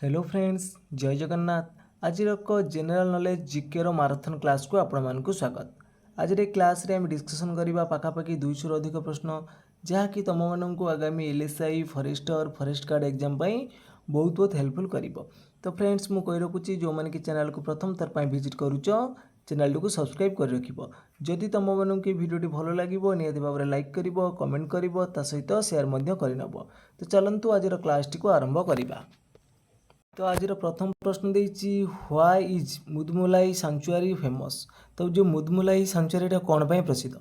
Hello friends, जय जगन्नाथ। आज एक जनरल नॉलेज जीके रो माराथन क्लास को आपण मानकु स्वागत। आज रे क्लास रे हम डिस्कशन करबा पाखापाखि 200 अधिक प्रश्न जहाँकि तुम मानक आगामी LSI forester forest guard exam पाई बहुत बहुत हेल्पफुल करिवो। तो फ्रेंड्स मु कहि रखुची जो माने कि चैनल को प्रथम थर पाई विजिट करूचो चैनल को सब्सक्राइब कर रखिबो। जदि तुम मानक की वीडियोटी भलो लागिवो नियति भाबरे लाइक करिवो, कमेंट करिवो, ता सहित शेयर मध्य करिनबो। तो चलंतु आज रो क्लास टी को आरंभ करिबा। तो आज प्रथम प्रश्न देछि व्हाई इज मुदमुलाई सांचुआरी फेमस। तो जो मुदमुलाई सांचुआरी कौन पर प्रसिद्ध।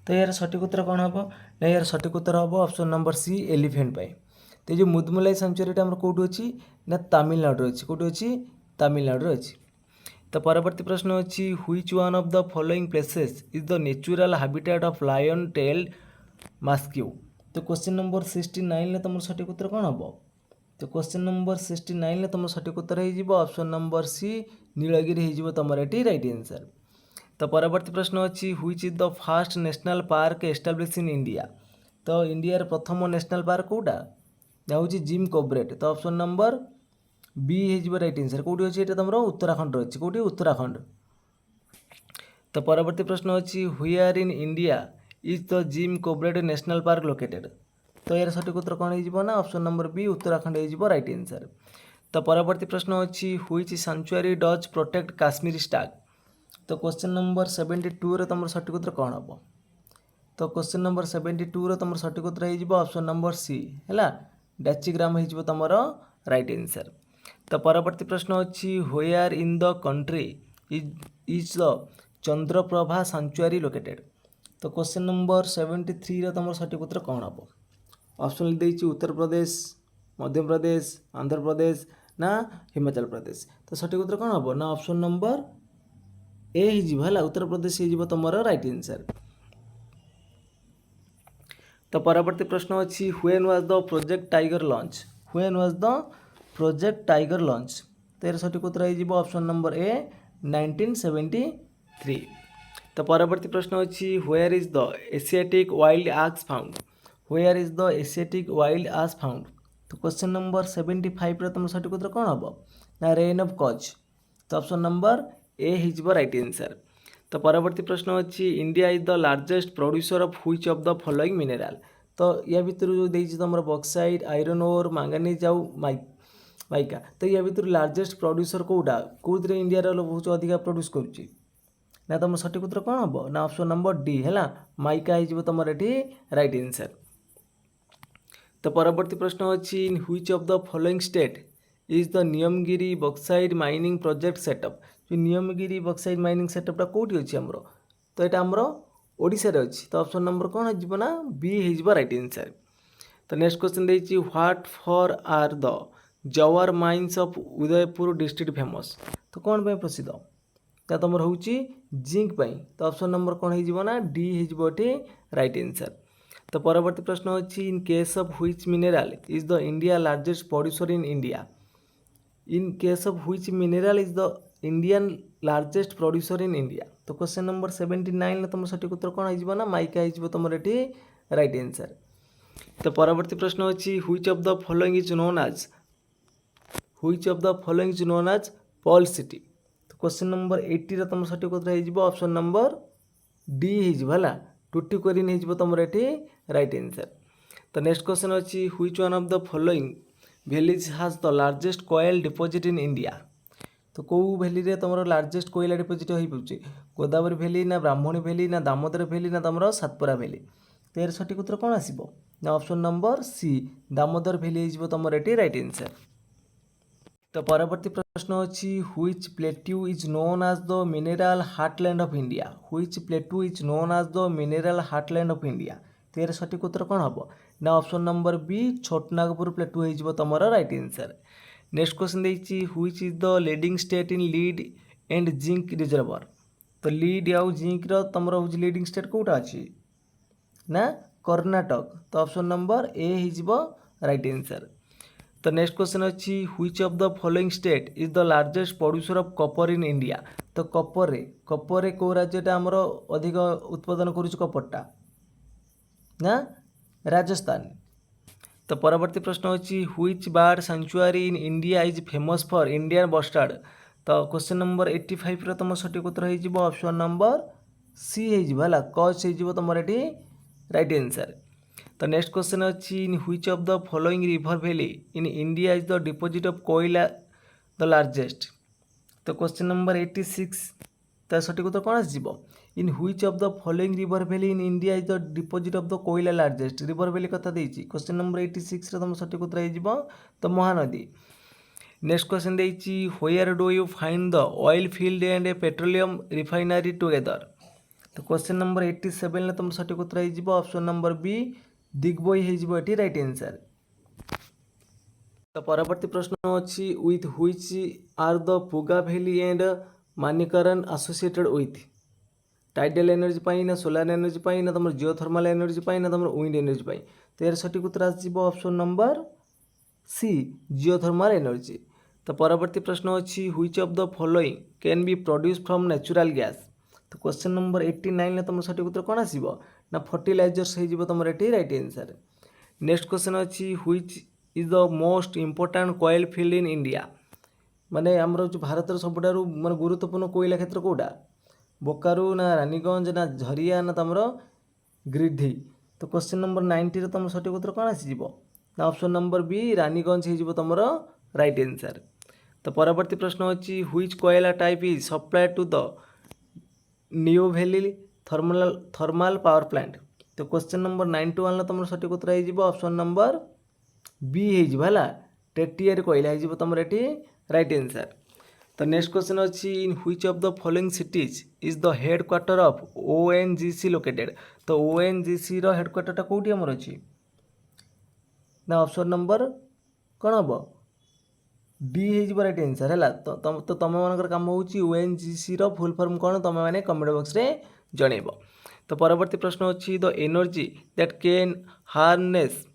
तो यार सठिक उत्तर कौन हम ना यार सठिक उत्तर हम ऑप्शन नंबर सी एलिफेंट पाए। तो जो मुदमुलाई सांचुआरी कौट अच्छी ना तमिलनाडु अच्छी कौट अच्छी तमिलनाडु अच्छी। तो परवर्ती प्रश्न अच्छी which one of the following places is the natural habitat of lion tailed macaque. तो क्वेश्चन नंबर 69 तुम सठिक उत्तर कौन हम। तो क्वेश्चन नंबर 69 तुम सठिक उत्तर हो ऑप्शन नंबर सी नीलगिरी हो तुम ये राइट आंसर। तो परवर्ती प्रश्न अच्छी which is the fast national park establish in India. तो इंडिया प्रथम नेशनल पार्क कौटा हूँ जिम कोब्रेट। तो ऑप्शन नंबर बी हो राइट आंसर। कौटी अच्छी ये तुम उत्तराखंड अच्छी कौटी उत्तराखंड। तो परवर्ती प्रश्न अच्छी where in India is the Jim Corbett National Park located. तो यार सठिक उत्तर कौन हो ना ऑप्शन नंबर बी उत्तराखंड हो राइट आंसर। तो परवर्ती प्रश्न अच्छी which sanctuary does protect Kashmiri stag. तो क्वेश्चन नंबर 72 रे तुम सठिक उत्तर कौन हम। तो क्वेश्चन नंबर 72 रे तुम सठिक उत्तर हो ऑप्शन नंबर सी है डाचिग्राम हो तुम राइट आंसर। तो परवर्ती प्रश्न अच्छी where in the country is the Chandraprabha sanctuary located. तो क्वेश्चन नंबर 73 रे तुम सठिक उत्तर कौन हम। ऑप्शन देछि उत्तर प्रदेश, मध्य प्रदेश, आंध्र प्रदेश ना हिमाचल प्रदेश। तो सठिक उत्तर कौन हम ना ऑप्शन नंबर ए है उत्तर प्रदेश हो तुम राइट आंसर। तो परवर्ती प्रश्न अच्छी when was the project tiger launch. When was the project tiger launch. तो यार सठिक उत्तर हो ऑप्शन नंबर ए 1973। तो परवर्ती प्रश्न अच्छी where is the Asiatic wild ox found. Where is the Asiatic wild ass found. तो क्वेश्चन नंबर 75 रे तुम सठिक उत्तर कौन हम ना रेन ऑफ कच। तो ऑप्शन नंबर ए हो राइट आंसर। तो परवर्ती प्रश्न अच्छी India is the largest producer of which of the following mineral. तो या भितर जो देछि तुम बॉक्साइट, आयरन ओर, मैंगनीज आउ माइका। तो या भितर लार्जेस्ट प्रोड्यूसर कौटा कौन इंडिया बहुत अधिक प्रोड्यूस करुच्ची ना तुम सठिक उत्तर कौन हम ना ऑप्शन नंबर डी है माइका हो तुम ये राइट आंसर। तो परवर्ती प्रश्न अच्छी in which of the following state is the Niyamgiri bauxite mining project setup. जो नियमगिरी बॉक्साइट माइनिंग सेटअपटा कौटी अच्छी आमर। तो यहाँ आमर ओडिशा रे अच्छी। तो ऑप्शन नंबर कौन हो ना बी हो राइट आंसर। तो नेक्स्ट क्वेश्चन देछि what for are the Zawar mines of Udaipur district famous. तो कौन पे प्रसिद्ध या तुम हूँ जिंक पाई। तो ऑप्शन नंबर कौन हो ना डी हो राइट आंसर। तो परवर्ती प्रश्न अच्छी in case of which mineral is the India largest producer in India. In case of which mineral is the Indian largest producer in India. तो क्वेश्चन नंबर 79 तुम सठिक उत्तर कौन हो ना माइका हो तुम ये राइट आंसर। तो परवर्ती प्रश्न अच्छी which of the following is known as which of the following is known as pearl city. तो क्वेश्चन नंबर 80 तुम सठिक उत्तर हो ऑप्शन नंबर डी है टुटिकोरिन हो तुम ये राइट आंसर। तो नेक्स्ट क्वेश्चन अच्छी which one of the following valleys has the largest coal deposit in India. तो कौ भैली रे तुम लार्जेस्ट कोयला डिपोजिट हो पारे गोदावरी भैली ना ब्राह्मणी भैली ना दामोदर भैली ना तुम सातपुरा भैली। तो यार सठिक उत्तर कौन आसो ना ऑप्शन नंबर सी दामोदर भैली हो तुम ये राइट आंसर। तो परवर्ती प्रश्न अच्छी which plateau is known as the mineral heartland of India. Which plateau is known as the mineral heartland of India. तो यार सठिक उत्तर कौन हम ना option number B Chotanagpur plateau हो तुम राइट आंसर। नेक्स्ट क्वेश्चन देछि which is the leading state in lead and zinc reserves. तो लीड आउ जिंक तुम हूँ लीडिंग स्टेट कौटा अच्छी ना कर्णाटक। तो ऑप्शन नंबर ए हो राइट आंसर। तो नेक्स्ट क्वेश्चन अच्छी which of the following state is the largest producer of copper in India. तो कपर कौ राज्यटा आमर अधिक उत्पादन करुच्च कपरटा ना राजस्थान। तो परवर्ती प्रश्न होची which bird sanctuary in India is famous for Indian bustard. तो क्वेश्चन नंबर 85 तुम सठिक उत्तर हो ऑप्शन नंबर सी है कच हो तुम ये राइट आंसर। तो नेक्स्ट क्वेश्चन अच्छी in which of the following river valley in India is the deposit of कोयला द लार्जेस्ट। तो क्वेश्चन नंबर 86 तो सठिक उत्तर कौन आसो इन which of the following river valley in India is the deposit of the कोयला largest river valley कथा देती क्वेश्चन नंबर 86 तुम सठिक उत्तर हो तो महानदी। नेक्स्ट क्वेश्चन देती where do you find the oil field and A petroleum refinery together. तो question number 87 तुम सठिक उत्तर हो ऑप्शन नंबर बी दिग्बई हो राइट आंसर। तो परवर्ती प्रश्न अच्छी with which are the Puga valley and Manikaran associated with tidal energy ना सोलार एनर्जी ना तुम जिओथर्माल एनर्जी ना तुम विंड एनर्जी। तो यार सठिक उत्तर आसो ऑप्शन नंबर सी जिओथर्माल एनर्जी। तो परवर्ती प्रश्न अच्छी which of the following can be produce from natural gas. तो क्वेश्चन नंबर 89 तुम सठिक उत्तर कौन आसो ना फर्टिलाइजर्स हो तुम ये राइट आंसर। नेक्स्ट क्वेश्चन अच्छी which is the most important coal field in India माने आमर जो भारत सबुठार माने गुरुत्वपूर्ण कोयला क्षेत्र कौटा बोकारो ना रानीगंज ना झरिया ना तुम गिरिधि। तो क्वेश्चन नंबर 90 तुम सठिक उत्तर कौन आसो ना ऑप्शन नंबर बी रानीगंज हो तुम राइट आंसर। तो परवर्ती प्रश्न अच्छी which coal type is supply to the Neyveli thermal power plant. तो क्वेश्चन नंबर 91 तुम सठिक उत्तर हो ऑप्शन नंबर बी है टेटियर कोयला हो तुम ये राइट आंसर। तो नेक्स्ट क्वेश्चन अच्छी in which of the following cities is the headquarter of ONGC located. तो ONGC हेडक्वार्टर कौटी आमर अच्छी ना ऑप्शन नंबर कौन हम डी हो राइट आंसर है। तो तुम मन कम हो ONGC फुल फॉर्म कौन तुम मैंने कमेंट बॉक्स रे जनइब। तो परवर्ती प्रश्न अच्छी the energy that can harness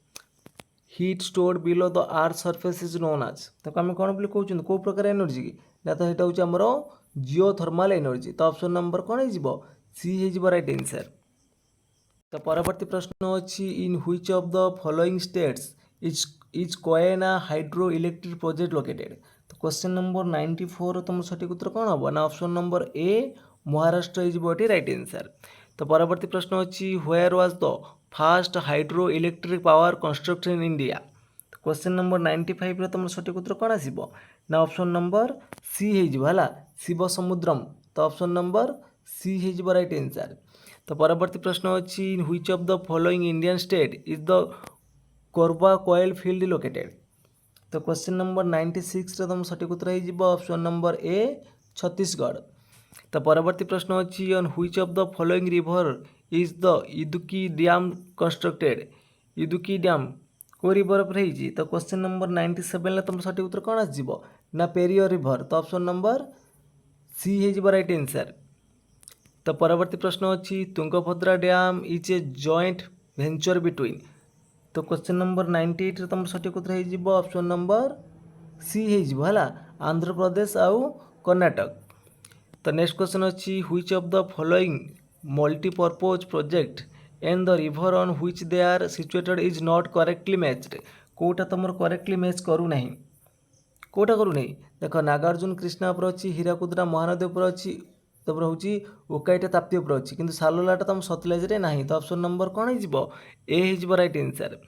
heat stored below the earth surface is known आज। तो आम कौन बोली कहते कौ प्रकार एनर्जी की ना तो यहाँ हूँ आमर जिओथर्माल एनर्जी। तो ऑप्शन नंबर कौन हो सी हो राइट आंसर। तो परवर्ती प्रश्न अच्छी in which of the following states is Koyna hydro electric project located. तो क्वेश्चन नंबर 94 तुम सठिक उत्तर कौन हम ना ऑप्शन नंबर ए महाराष्ट्र हो राइट आंसर। तो परवर्ती प्रश्न अच्छी where was the fast hydro electric power construction in India. तो क्वेश्चन नंबर 95 तुम सठिक उत्तर कौन आसो ना ऑप्शन नंबर सी है शिव समुद्रम। तो ऑप्शन नंबर सी हो राइट आंसर। तो परवर्ती प्रश्न अच्छी in which of the following Indian state is the Korba coal field located. तो क्वेश्चन नंबर 96 तुम सठिक उत्तर हो ऑप्शन नंबर ए छत्तीसगढ़। तो परवर्ती प्रश्न अच्छी on which of the following river is the Idukki dam constructed. Idukki dam को रिवर पर होती। तो क्वेश्चन नंबर 97 तुम सठिक उत्तर कौन आसो ना पेरियर रिवर। तो ऑप्शन नंबर सी हो राइट आंसर। तो परवर्ती प्रश्न अच्छी Tungabhadra dam is a joint venture between. तो क्वेश्चन नंबर 98 तुम सठिक उत्तर हो ऑप्शन नंबर सी हो आंध्र प्रदेश आउ कर्नाटक। तो नेक्स्ट क्वेश्चन अच्छी which of the following multipurpose project and the river on which they are situated is not correctly matched. कौटा तुम करेक्टली मैच करूना कौटा करूना देख नागार्जुन कृष्णा पर अच्छी हीराकुदरा महानदी पर अच्छी तपर हूँ ओकाईटा ताप्ती उपर अच्छी किंतु सालुलाटा तुम सतलेज रे ना। तो ऑप्शन नंबर कौन हो ए हो राइट आंसर।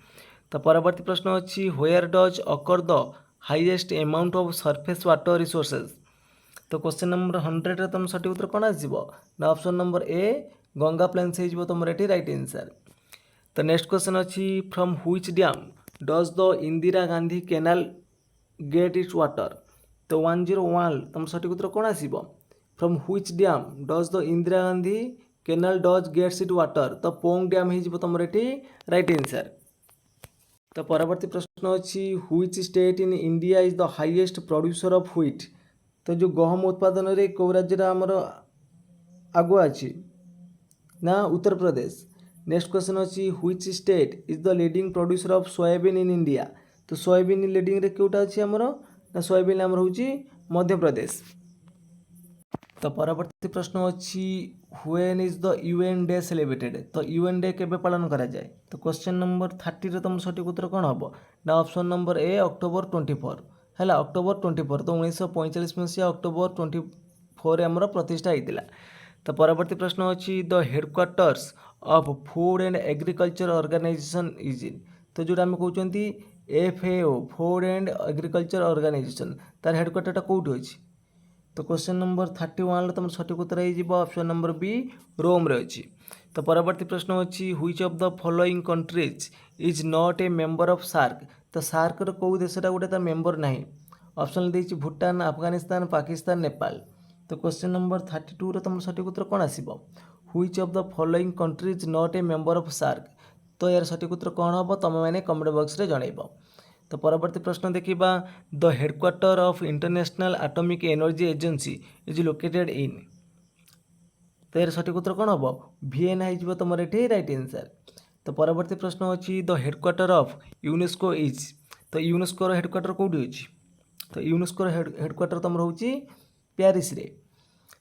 तो परवर्ती प्रश्न अच्छी where does occur the highest amount of surface water resources. तो क्वेश्चन नंबर 100 तुम सठिक उत्तर कौन आसो ना option number A Ganga plains हो तुम ये राइट आंसर। तो नेक्स्ट क्वेश्चन अच्छी from which dam does the Indira Gandhi canal get its water. तो 101 तुम सठिक उत्तर कौन आसो from which dam does the Indira Gandhi canal does gets it water. तो पोंग डैम हो तुम ये राइट आंसर। तो परवर्ती प्रश्न अच्छी which state in India is the highest producer of wheat. तो जो गहम उत्पादन रे कौ राज्य आमर आगुआ अच्छी ना उत्तर प्रदेश। नेक्स्ट क्वेश्चन अच्छी which state is the leading producer of soybean in India. तो सोयाबीन लीडिंग रे क्योंटा अच्छी आमर ना सोयाबीन आमर हूँ मध्य प्रदेश। तो परवर्ती प्रश्न अच्छी when is the UN day celebrated तो यूएन डे केबे पालन करा जाए तो क्वेश्चन नंबर 30 तुम सठिक उत्तर कौन हम ना ऑप्शन नंबर ए अक्टोबर 24 है अक्टोबर 24 तो 1945 मसीहा अक्टोबर 24 आमर प्रतिष्ठा होता। तो परवर्ती प्रश्न अच्छी the headquarters of food and agriculture organisation is in तो जो आम कहते FAO food and agriculture organisation तार हेडक्वार्टर कौटी अच्छी तो क्वेश्चन नंबर 31 तुम सठिक उत्तर हो ऑप्शन नंबर बी रोम रे अच्छी। तो परवर्ती प्रश्न अच्छी which of the following countries is not a member of SAARC तो सार्क रो कौ देशटा गोटे तार मेंबर ना ऑप्शन देती भूटान अफगानिस्तान पाकिस्तान नेपाल। तो क्वेश्चन नंबर 32 तुम सठिक उत्तर कौन आसब which of the following countries not a member of SAARC तो यार सठिक उत्तर कौन हम तुम मैंने कमेंट बॉक्स रे जनइब। तो परवर्ती प्रश्न देखा the headquarter of international atomic energy agency is located in तो यार सठिक उत्तर कौन हम Vienna हो तुम ये राइट आंसर। तो परवर्ती प्रश्न अच्छी the headquarter of UNESCO is तो यूनेस्को हेडक्वार्टर कौटी अच्छी तो यूनेस्को हेडक्वार्टर तुम रोचे पेरिस रे।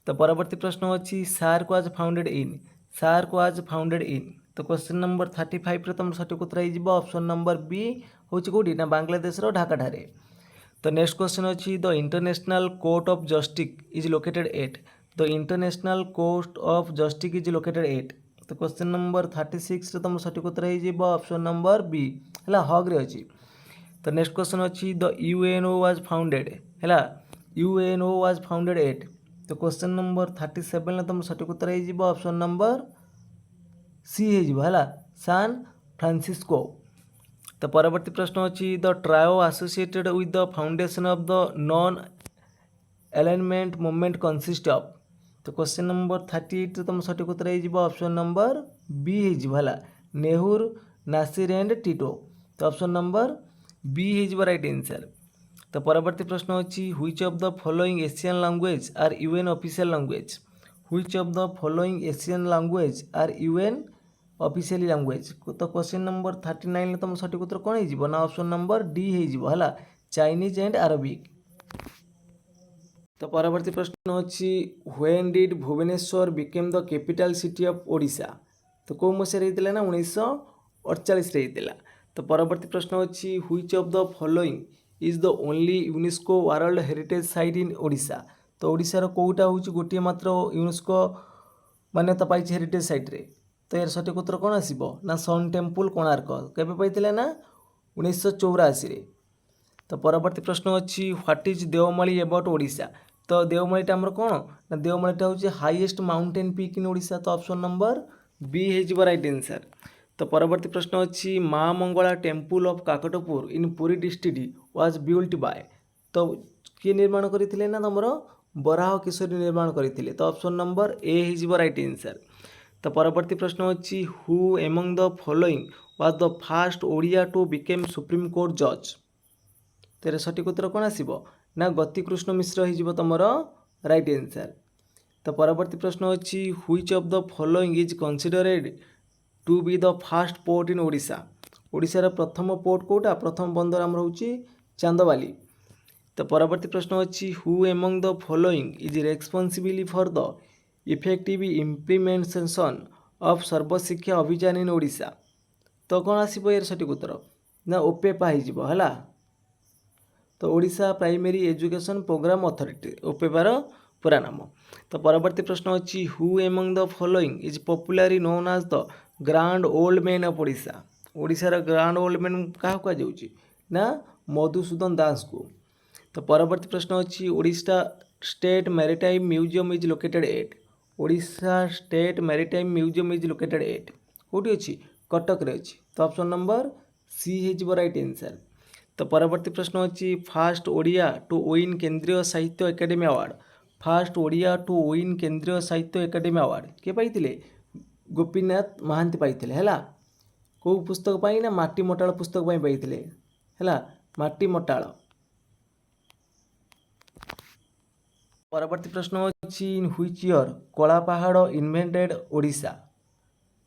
तो परवर्ती प्रश्न अच्छी SAARC was founded in SAARC was founded in तो क्वेश्चन नंबर 35 तुम सठिक उत्तर हो ऑप्शन नंबर बी हूँ कौटी ना बांग्लादेश ढाका ठारे। तो नेक्स्ट क्वेश्चन अच्छी the international court of justice is located at the international court of justice is located eight तो क्वेश्चन नंबर 36 तुम सठिक उत्तर हो ऑप्शन नंबर बी है हग रे अच्छी। तो नेक्स्ट क्वेश्चन अच्छी द UNO वाज फाउंडेड है UNO वाज फाउंडेड एट तो क्वेश्चन नंबर 37 तुम सठिक उत्तर हो ऑप्शन नंबर सी है सान फ्रांसिस्को। तो परवर्ती प्रश्न अच्छी the trio associated with the foundation of the non alignment movement consist of तो क्वेश्चन नंबर 38 तुम सठिक उत्तर हो ऑप्शन नंबर बी है नेहरू नासिर एंड टीटो तो ऑप्शन नंबर बी है राइट आंसर। तो परवर्ती प्रश्न अच्छी which of the following Asian language are UN official language which of the following Asian language are UN officially language तो क्वेश्चन नंबर 39 तुम सठिक उत्तर कौन हो ना ऑप्शन नंबर डी है चाइनीज एंड अरबिक। तो परवर्ती प्रश्न अच्छी when did Bhubaneswar became the capital city of Odisha तो कौ मसीह होता ना 1948 होता। तो परवर्ती प्रश्न अच्छी which of the following is the only UNESCO world heritage site in Odisha तो ओडिशार कौटा हूँ गोटे मात्र यूनेस्को मान्यता पाई हेरिटेज साइट रे तो यार सठिक उत्तर कौन आसब ना सन टेम्पल कोणार्क केबे पाइथिले ना 1984 तो परवर्ती प्रश्न अच्छी what is Deomali about Odisha तो देवमालीटा आमर कौन ना देवमालीटा हूँ highest mountain peak in Odisha तो ऑप्शन नंबर बी है राइट आंसर। तो परवर्ती प्रश्न अच्छी Maa Mangala temple of Kakatpur in Puri district was built by तो किए निर्माण करते ना तुम बराह किशोरी निर्माण करते तो ऑप्शन नंबर ए है राइट आंसर। तो परवर्ती प्रश्न अच्छी who among the following was the first Odia to became supreme court जज तो सठिक उत्तर कौन आसब ना गतिकृष्ण मिश्र हो तुम राइट आंसर। तो परवर्ती प्रश्न अच्छी which of the following is considered to be the first port in Odisha ओडिशार प्रथम पोर्ट कौटा प्रथम बंदर आम रोचे चांदवाली। तो परवर्ती प्रश्न अच्छी who among the following is responsible for the effective implementation of Sarva Shiksha Abhiyan इन ओडिशा तो कौन आसब यार सठिक उत्तर ना ओपेपा है तो Odisha primary education programme authority ओपेपार पूरा नाम। तो परवर्ती प्रश्न अच्छी who among the following is popularly known as the grand old man of Odisha ओडिशार ग्रांड ओल्ड मैन क्या कहुच्छी ना मधुसूदन दास को। तो परवर्ती प्रश्न अच्छी Odisha state maritime museum is located at Odisha state maritime museum is located at कौटी अच्छी कटक रे अच्छी तो ऑप्शन नंबर सी है राइट आंसर। तो परवर्ती प्रश्न अच्छी fast Odia to win Kendriya Sahitya Akademi award first Odia to win Kendriya Sahitya Akademi award किए पाइथिले गोपीनाथ महांती पाइथिले हैला कौ पुस्तक पाई ना माटी मटाळ पुस्तक पाई पाइथिले हैला माटी मटाळ। परवर्ती प्रश्न अच्छी इन व्हिच ईयर कला पहाड़ इन्वेंटेड ओडिशा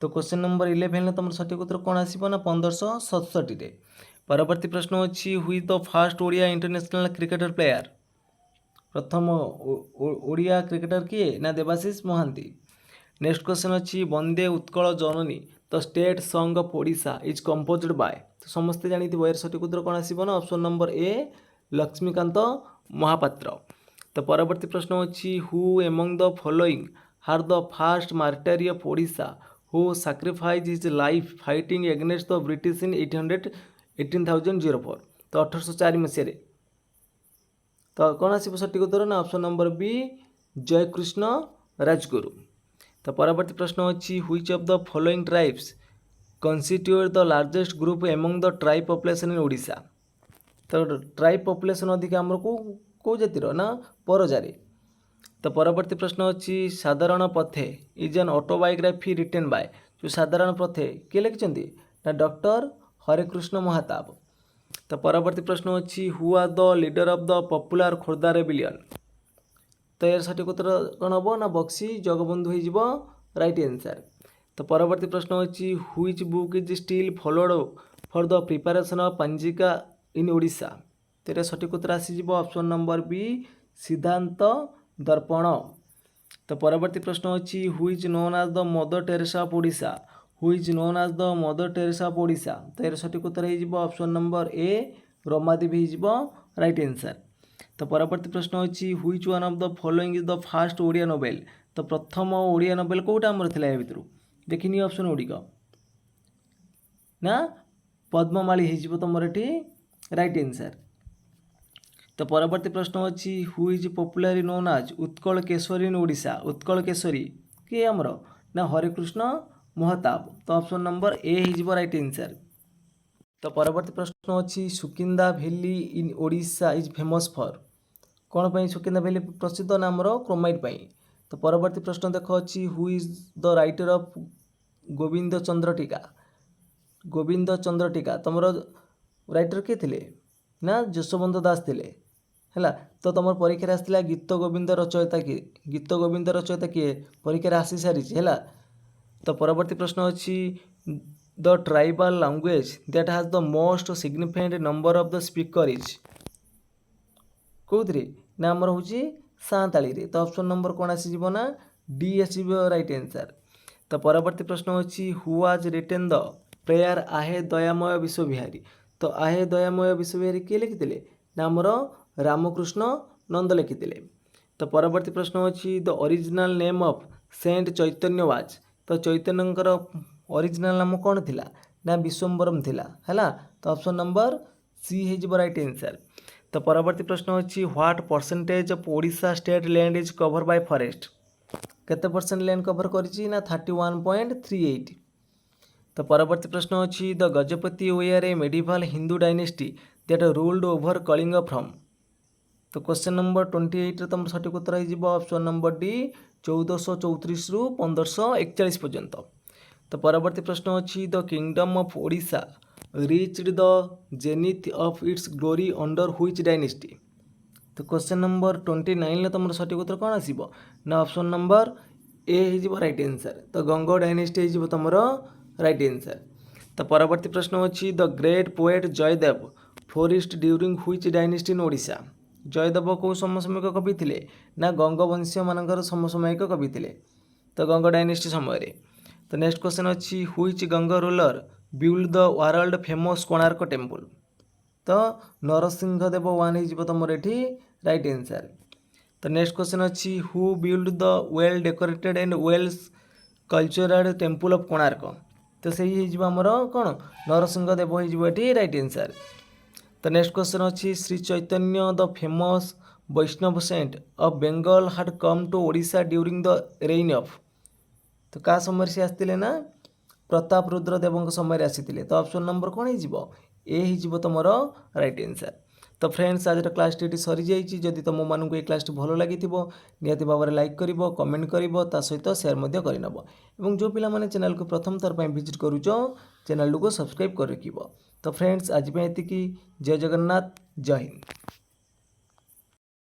तो क्वेश्चन नंबर 11 तुम सठिक उत्तर कौन आसब ना 1567 परवर्ती प्रश्न अच्छी हुई the first Odia international cricketer player प्रथम ओडिया क्रिकेटर किए ना देवाशीष महांती। नेक्स्ट क्वेश्चन अच्छी Vande Utkala Janani the state song of Odisha is composed by. तो समस्ते जानी यार सठिक उत्तर कौन आसो ना option number A Laxmikanta Mohapatra. तो परवर्ती प्रश्न अच्छी who among the following are the first martyr of Odisha who sacrifice his life fighting against the British in 1804। तो 1804 मसीह। तो कौन आसो सठिक उत्तर ना option number B Jayakrishna Rajguru. तो परवर्ती प्रश्न अच्छी which of the following tribes constitute the largest group among the tribe population in Odisha. तो ट्राइब पॉपुलेशन अधिक आमर को जातिर ना परजारी। तो परवर्ती प्रश्न अच्छी Sadharana Pathe is an autobiography written by. जो साधारण पथे किए लिखिं ना डॉक्टर हरेकृष्ण महाताब। तो परवर्ती प्रश्न अच्छी who are the leader of the popular Khordha rebellion. तो यार सठिक उत्तर कौन हम ना बक्सी जगबंधु हो राइट आंसर। तो परवर्ती प्रश्न अच्छी which book is still followed for the preparation of panjika in Odisha. तो ये सठिक उत्तर आसीज option number B Siddhanta Darpana. तो परवर्ती प्रश्न अच्छी which known as the Mother Teresa of Odisha which known as the Mother Teresa of Odisha. तो ये सठिक उत्तर हो ऑप्शन नंबर ए रमादेवी हो राइट आंसर। तो परवर्ती प्रश्न अच्छी which one of the following is the first Odia novel. तो प्रथम ओडिया नोवेल कौटा आमर थिला भितर देखिनी ऑप्शन गुड़िक ना पद्ममाली हो तुम ये राइट आंसर। तो परवर्ती प्रश्न अच्छी who is popularly known as Utkal Keshari इन ओडिशा। उत्कल केशरी किए आमर ना हरेकृष्ण महताब। तो ऑप्शन नंबर ए हो राइट आंसर। तो परवर्ती प्रश्न अच्छी Sukinda valley in Odisha is famous for. कौन पर सुकिंदा वैली प्रसिद्ध ना आमर क्रोमाइट पाई। तो परवर्ती प्रश्न देख अच्छी who is the writer of Govinda Chandra Tika. Govinda Chandra टीका तुम राइटर किए थे ना यशोवंत दास थे है। तो तुम परीक्षा आसाला गीत गोविंद रचयिता किए। गीत गोविंद रचयिता किए परीक्षा आसी सारी है। तो परवर्ती प्रश्न अच्छी the tribal language that has the most significant number of the speaker is कौन ना आमर हूँ सांताली। तो ऑप्शन नंबर कौन आसीज ना डी आसो राइट आंसर। तो परवर्ती प्रश्न अच्छी हु आज रिटेन द प्रेयर आहे दयामय विश्वविहारी। तो आहे दयामय विश्वविहारी किए लिखिते ना आमर रामकृष्ण नंद लिखिते। तो परवर्ती प्रश्न अच्छी the original name of saint Chaitanya was. तो चैतन्यर ओरिजिनल नाम कौन थिला ना विश्वम्बरम थिला है। तो ऑप्शन नंबर सी हो राइट आंसर। तो परवर्ती प्रश्न अच्छी what percentage of Odisha state land is cover by forest. केते परसेंट लैंड कवर करी ना 31.38। तो परवर्ती प्रश्न अच्छी the Gajapati were a medieval Hindu dynasty that ruled over Kalinga from. तो क्वेश्चन नंबर 28 तुम सठिक उत्तर हो ऑप्शन नंबर डी 1434 रु 1541 पर्यंत। तो परवर्ती प्रश्न अच्छी the kingdom of Odisha reached the zenith of its glory under which dynasty. तो क्वेश्चन नंबर 29 तुम सठिक उत्तर कौन आसो ना ऑप्शन नंबर ए हो राइट आंसर। तो गंग डायनेस्टी हो तुम राइट आंसर। तो परवर्ती प्रश्न अच्छी the great poet Jayadev flourished during which dynasty in Odisha. Jayadev कौ समसामयिक कवि थे ना गंगवंशीय मानकर समसामयिक कवि थे। तो गंग डायनेस्टी समय। तो नेक्स्ट क्वेश्चन अच्छी which Ganga ruler build the world famous Konark temple. तो नरसिंह देव वन हो तुम ये राइट आंसर। तो नेक्स्ट क्वेश्चन अच्छी who build the well decorated and well cultural temple of Konark. तो सही होमर कौन नरसिंह देव हो राइट आंसर। तो नेक्स्ट क्वेश्चन अच्छी Shri Chaitanya the famous Vaishnava saint of Bengal had come to Odisha during the reign of. तो क्या समय से आसते ना प्रताप रुद्र देव समय आसी। तो ऑप्शन नंबर कौन हो ए तुम राइट आंसर। तो फ्रेंड्स आज क्लास टी सरी जाइए। जदि तुम मानक ये क्लास भल लगी निहाती भाव में लाइक कर कमेंट कर सहित सेयार करनब। जो पिला चैनल को प्रथम थर पर विजिट करुच चैनल को सब्सक्राइब कर रख। तो फ्रेंड्स आज ये जय जगन्नाथ जय हिंद।